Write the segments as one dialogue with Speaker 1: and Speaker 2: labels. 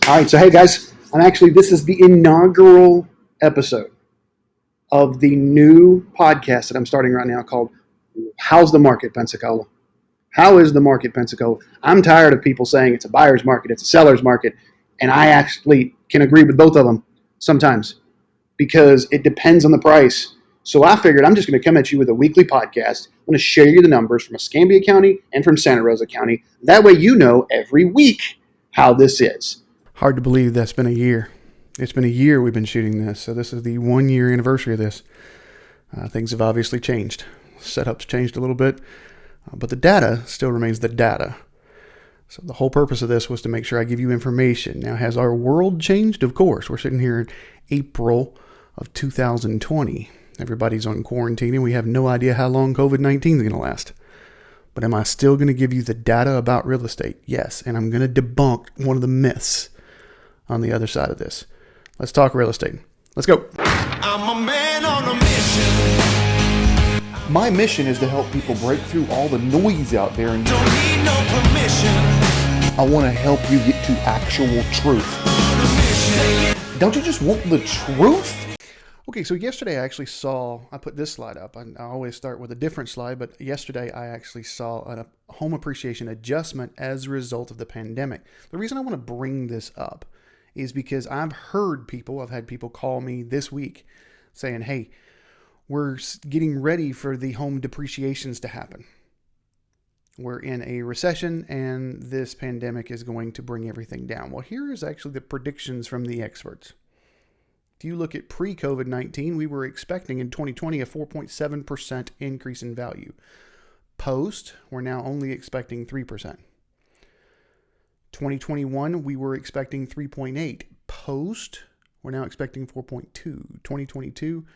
Speaker 1: All right, so hey guys, this is the inaugural episode of the new podcast that I'm starting right now called How's the Market, Pensacola? How is the market, Pensacola? I'm tired of people saying it's a buyer's market, it's a seller's market, and I actually can agree with both of them sometimes because it depends on the price. So I figured I'm just going to come at you with a weekly podcast. I'm going to share you the numbers from Escambia County and from Santa Rosa County. That way you know every week how this is.
Speaker 2: Hard to believe that's been a year. It's been a year we've been shooting this, so this is the 1 year anniversary of this. Things have obviously changed. Setup's changed a little bit, but the data still remains the data. So the whole purpose of this was to make sure I give you information. Now, has our world changed? Of course. We're sitting here in April of 2020. Everybody's on quarantine, and we have no idea how long COVID-19 is going to last. But am I still going to give you the data about real estate? Yes, and I'm going to debunk one of the myths on the other side of this. Let's talk real estate. Let's go.
Speaker 3: I'm a man on a mission.
Speaker 2: My mission is to help people break through all the noise out there and
Speaker 3: Don't need no permission.
Speaker 2: I want to help you get to actual truth.
Speaker 3: On a mission.
Speaker 2: Don't you just want the truth? Okay, so yesterday I put this slide up. I always start with a different slide, but yesterday I actually saw a home appreciation adjustment as a result of the pandemic. The reason I want to bring this up is because I've had people call me this week saying, hey, we're getting ready for the home depreciations to happen. We're in a recession and this pandemic is going to bring everything down. Well, here is actually the predictions from the experts. If you look at pre-COVID-19, we were expecting in 2020 a 4.7% increase in value. Post, we're now only expecting 3%. 2021, we were expecting 3.8. Post, we're now expecting 4.2. 2022,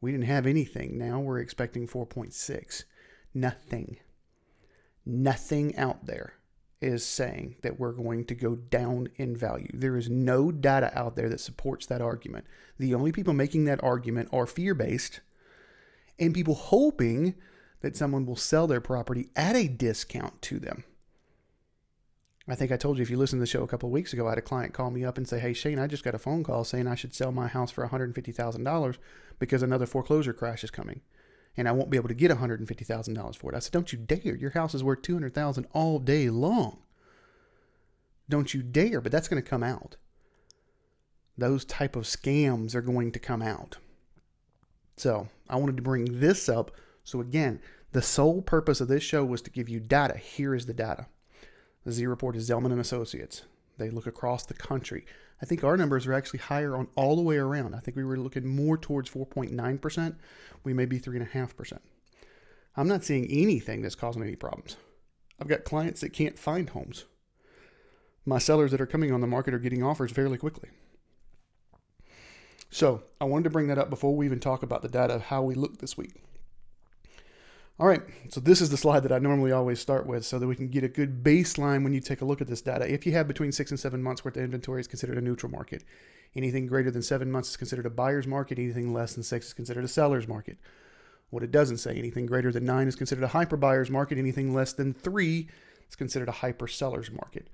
Speaker 2: we didn't have anything. Now we're expecting 4.6. Nothing out there is saying that we're going to go down in value. There is no data out there that supports that argument. The only people making that argument are fear-based and people hoping that someone will sell their property at a discount to them. I think I told you, if you listened to the show a couple of weeks ago, I had a client call me up and say, hey, Shane, I just got a phone call saying I should sell my house for $150,000 because another foreclosure crash is coming and I won't be able to get $150,000 for it. I said, don't you dare. Your house is worth $200,000 all day long. Don't you dare. But that's going to come out. Those type of scams are going to come out. So I wanted to bring this up. So again, the sole purpose of this show was to give you data. Here is the data. The Z report is Zelman and Associates. They look across the country. I think our numbers are actually higher on all the way around. I think we were looking more towards 4.9%. We may be 3.5%. I'm not seeing anything that's causing any problems. I've got clients that can't find homes. My sellers that are coming on the market are getting offers fairly quickly. So I wanted to bring that up before we even talk about the data of how we look this week. All right, so this is the slide that I normally always start with so that we can get a good baseline when you take a look at this data. If you have between 6 and 7 months worth of inventory, is considered a neutral market. Anything greater than 7 months is considered a buyer's market. Anything less than 6 is considered a seller's market. What it doesn't say, anything greater than 9 is considered a hyper buyer's market. Anything less than 3 is considered a hyper seller's market.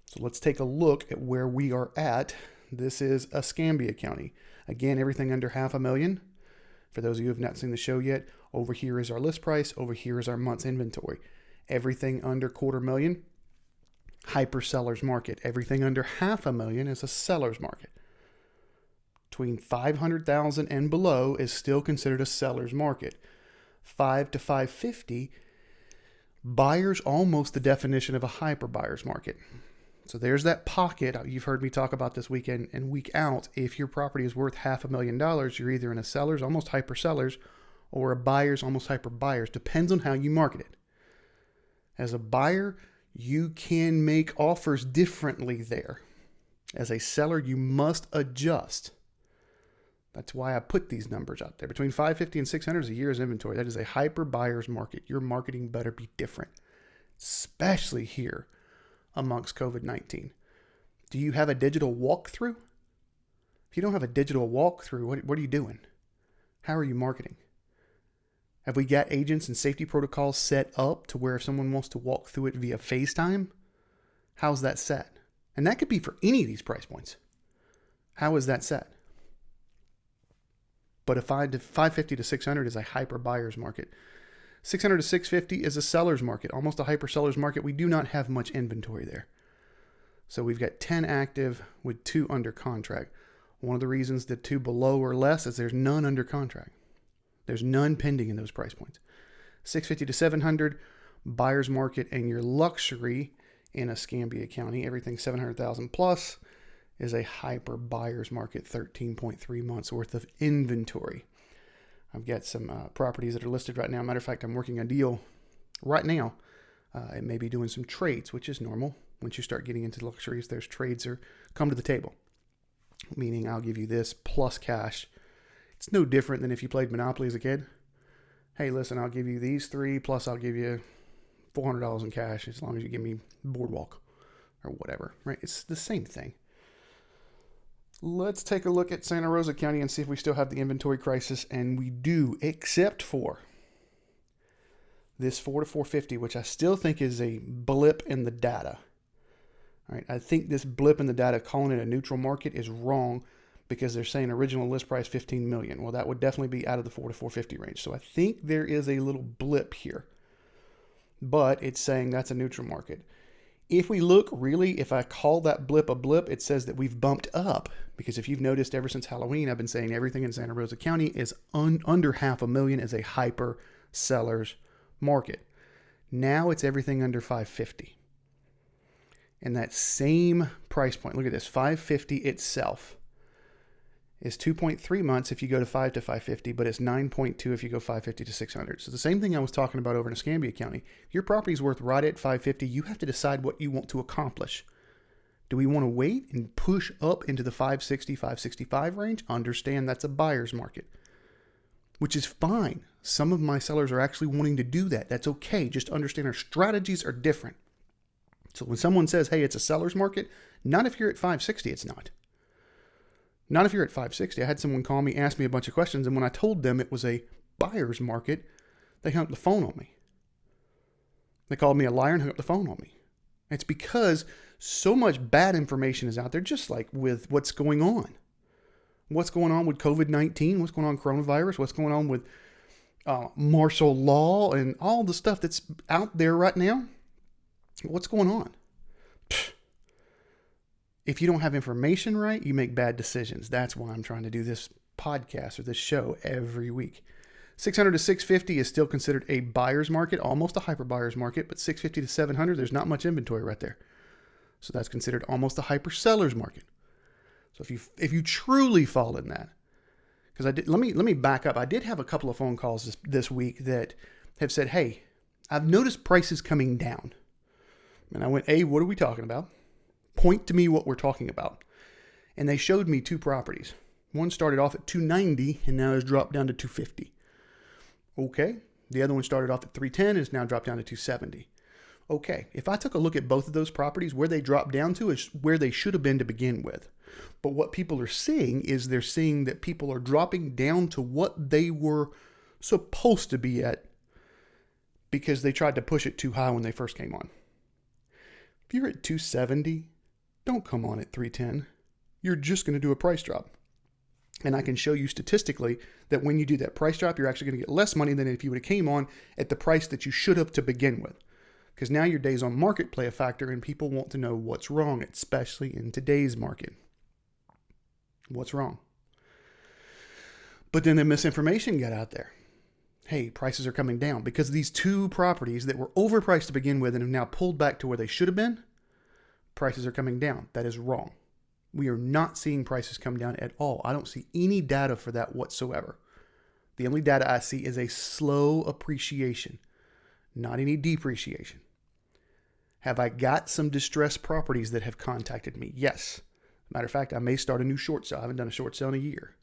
Speaker 2: So let's take a look at where we are at. This is Escambia County. Again, everything under $500,000. For those of you who have not seen the show yet, over here is our list price. Over here is our month's inventory. Everything under $250,000, hyper seller's market. Everything under $500,000 is a seller's market. Between $500,000 and below is still considered a seller's market. 5 to 550, buyers almost the definition of a hyper buyer's market. So there's that pocket. You've heard me talk about this week in and week out. If your property is worth $500,000, you're either in a seller's, almost hyper sellers, or a buyer's, almost hyper buyers. Depends on how you market it. As a buyer, you can make offers differently there. As a seller, you must adjust. That's why I put these numbers out there. Between 550 and 600 is a year's inventory. That is a hyper buyer's market. Your marketing better be different, especially here amongst COVID-19. Do you have a digital walkthrough? If you don't have a digital walkthrough, what are you doing? How are you marketing? Have we got agents and safety protocols set up to where if someone wants to walk through it via FaceTime, how's that set? And that could be for any of these price points. How is that set? But a 550 to 600 is a hyper buyer's market. 600 to 650 is a seller's market, almost a hyper seller's market. We do not have much inventory there. So we've got 10 active with 2 under contract. One of the reasons the 2 below or less is there's none under contract. There's none pending in those price points. 650 to 700, buyer's market, and your luxury in Escambia County, everything 700,000 plus, is a hyper buyer's market, 13.3 months worth of inventory. I've got some properties that are listed right now. Matter of fact, I'm working a deal right now. It may be doing some trades, which is normal. Once you start getting into luxuries, there's trades that come to the table. Meaning I'll give you this plus cash. It's no different than if you played Monopoly as a kid. Hey, listen, I'll give you these 3, plus I'll give you $400 in cash as long as you give me Boardwalk or whatever, right? It's the same thing. Let's take a look at Santa Rosa County and see if we still have the inventory crisis, and we do, except for this 4 to 450, which I still think is a blip in the data. All right, I think this blip in the data, calling it a neutral market, is wrong because they're saying original list price $15 million. Well, that would definitely be out of the 4 to 450 range. So I think there is a little blip here, but it's saying that's a neutral market. If we look really, if I call that blip a blip, it says that we've bumped up, because if you've noticed ever since Halloween, I've been saying everything in Santa Rosa County is under $500,000 is a hyper seller's market. Now it's everything under 550. And that same price point, look at this, 550 itself is 2.3 months if you go to 5 to 550, but it's 9.2 if you go 550 to 600. So the same thing I was talking about over in Escambia County. If your property's worth right at 550, you have to decide what you want to accomplish. Do we want to wait and push up into the 560, 565 range? Understand that's a buyer's market, which is fine. Some of my sellers are actually wanting to do that. That's okay. Just understand our strategies are different. So when someone says, hey, it's a seller's market, not if you're at 560, it's not. Not if you're at 560. I had someone call me, ask me a bunch of questions, and when I told them it was a buyer's market, they hung up the phone on me. They called me a liar and hung up the phone on me. It's because so much bad information is out there, just like with what's going on. What's going on with COVID-19? What's going on with coronavirus? What's going on with martial law and all the stuff that's out there right now? What's going on? If you don't have information right, you make bad decisions. That's why I'm trying to do this podcast or this show every week. 600 to 650 is still considered a buyer's market, almost a hyper buyer's market, but 650 to 700, there's not much inventory right there. So that's considered almost a hyper seller's market. So if you truly fall in that, because let me back up. I did have a couple of phone calls this week that have said, hey, I've noticed prices coming down. And I went, hey, what are we talking about? Point to me what we're talking about. And they showed me 2 properties. One started off at 290 and now has dropped down to 250. Okay. The other one started off at 310 and is now dropped down to 270. Okay. If I took a look at both of those properties, where they dropped down to is where they should have been to begin with. But what people are seeing is they're seeing that people are dropping down to what they were supposed to be at because they tried to push it too high when they first came on. If you're at 270, don't come on at 310. You're just going to do a price drop. And I can show you statistically that when you do that price drop, you're actually going to get less money than if you would have came on at the price that you should have to begin with. Because now your days on market play a factor and people want to know what's wrong, especially in today's market. What's wrong? But then the misinformation got out there. Hey, prices are coming down because these 2 properties that were overpriced to begin with and have now pulled back to where they should have been, prices are coming down. That is wrong. We are not seeing prices come down at all. I don't see any data for that whatsoever. The only data I see is a slow appreciation, not any depreciation. Have I got some distressed properties that have contacted me? Yes. Matter of fact, I may start a new short sale. I haven't done a short sale in a year.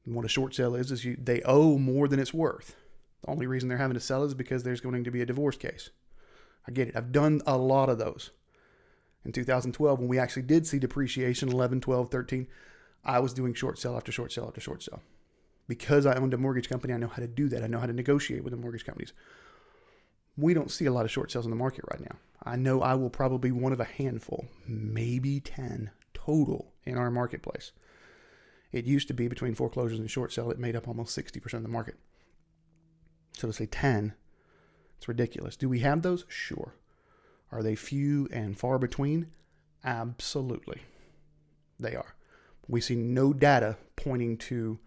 Speaker 2: And what a short sale is they owe more than it's worth. The only reason they're having to sell is because there's going to be a divorce case. I get it. I've done a lot of those. In 2012, when we actually did see depreciation, 11, 12, 13, I was doing short sale after short sale after short sale. Because I owned a mortgage company, I know how to do that. I know how to negotiate with the mortgage companies. We don't see a lot of short sales in the market right now. I know I will probably be one of a handful, maybe 10 total in our marketplace. It used to be between foreclosures and short sale, it made up almost 60% of the market. So to say 10, it's ridiculous. Do we have those? Sure. Are they few and far between? Absolutely. They are. We see no data pointing to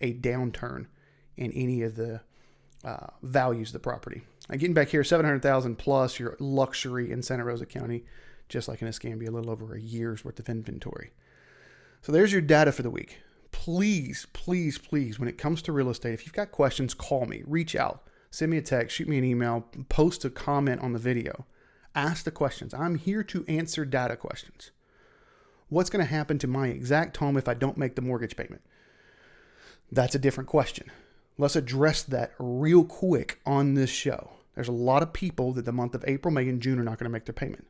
Speaker 2: a downturn in any of the values of the property. Getting back here, $700,000 plus your luxury in Santa Rosa County, just like in Escambia, a little over a year's worth of inventory. So there's your data for the week. Please, please, please, when it comes to real estate, if you've got questions, call me, reach out, send me a text, shoot me an email, post a comment on the video. Ask the questions. I'm here to answer data questions. What's going to happen to my exact home if I don't make the mortgage payment? That's a different question. Let's address that real quick on this show. There's a lot of people that the month of April, May, and June are not going to make their payment.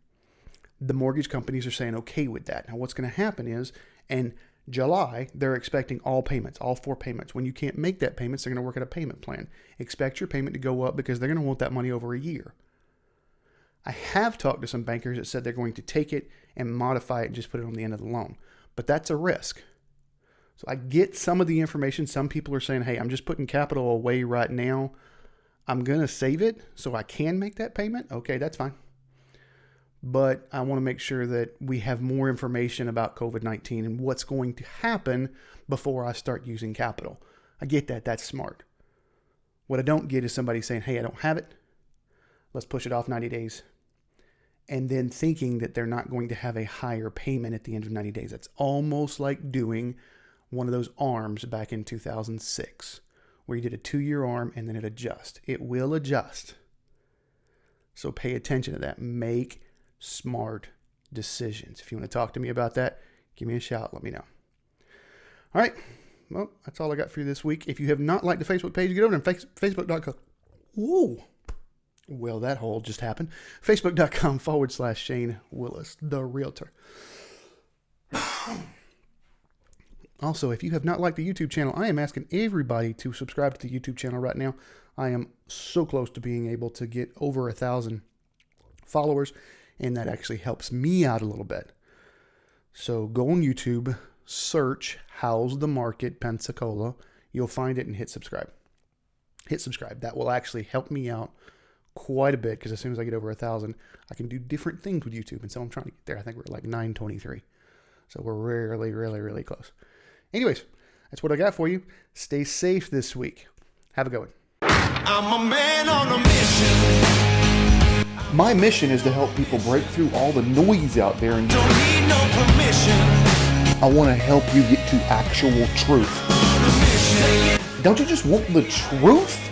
Speaker 2: The mortgage companies are saying okay with that. Now what's going to happen is in July, they're expecting all payments, all 4 payments. When you can't make that payment, they're going to work at a payment plan. Expect your payment to go up because they're going to want that money over a year. I have talked to some bankers that said they're going to take it and modify it and just put it on the end of the loan. But that's a risk. So I get some of the information. Some people are saying, hey, I'm just putting capital away right now. I'm going to save it so I can make that payment. Okay, that's fine. But I want to make sure that we have more information about COVID-19 and what's going to happen before I start using capital. I get that. That's smart. What I don't get is somebody saying, hey, I don't have it. Let's push it off 90 days. And then thinking that they're not going to have a higher payment at the end of 90 days. That's almost like doing one of those arms back in 2006, where you did a 2-year arm and then it adjusts. It will adjust. So pay attention to that. Make smart decisions. If you want to talk to me about that, give me a shout. Let me know. All right. Well, that's all I got for you this week. If you have not liked the Facebook page, get over to facebook.com. Whoa. Well, that hole just happened. Facebook.com/Shane Willis, the realtor. Also, if you have not liked the YouTube channel, I am asking everybody to subscribe to the YouTube channel right now. I am so close to being able to get over 1,000 followers, and that actually helps me out a little bit. So go on YouTube, search How's the Market Pensacola. You'll find it and hit subscribe. Hit subscribe. That will actually help me out quite a bit because as soon as I get over 1,000, I can do different things with YouTube. And so I'm trying to get there. I think we're at like 923. So we're really, really, really close. Anyways, that's what I got for you. Stay safe this week. Have a good one.
Speaker 3: I'm a man on a mission.
Speaker 4: My mission is to help people break through all the noise out there and
Speaker 3: Don't need no permission.
Speaker 4: I want to help you get to actual truth.
Speaker 3: On a mission.
Speaker 4: Don't you just want the truth?